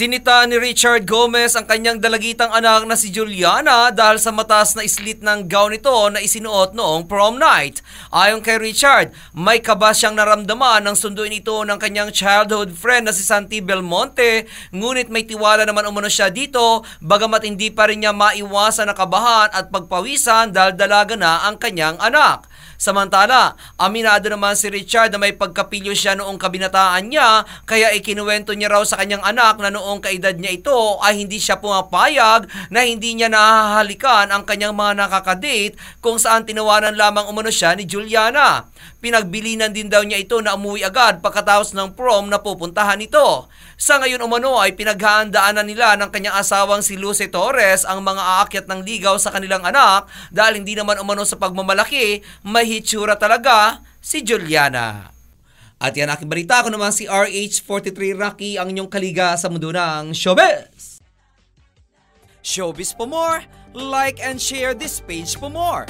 Sinita ni Richard Gomez ang kanyang dalagitang anak na si Juliana dahil sa mataas na slit ng gown nito na isinuot noong prom night. Ayon kay Richard, may kaba siyang naramdaman nang sunduin ito ng kanyang childhood friend na si Santi Belmonte, ngunit may tiwala naman umano siya dito bagamat hindi pa rin niya maiwasan na kabahan at pagpawisan dahil dalaga na ang kanyang anak. Samantala, aminado naman si Richard na may pagkapilyo siya noong kabinataan niya kaya ikinuwento niya raw sa kanyang anak na noong kaedad niya ito ay hindi siya pumapayag na hindi niya nahahalikan ang kanyang mga nakakadate kung saan tinawanan lamang umano siya ni Juliana. Pinagbilinan din daw niya ito na umuwi agad pagkatapos ng prom na pupuntahan nito. Sa ngayon umano ay pinaghahandaan nila ng kanyang asawang si Lucy Torres ang mga aakyat ng ligaw sa kanilang anak dahil hindi naman umano sa pagmamalaki may hitsura talaga si Juliana. At yan aking balita, ako naman si RH43 Rocky ang inyong kaliga sa mundo ng showbiz. Showbiz for more, like and share this page for more.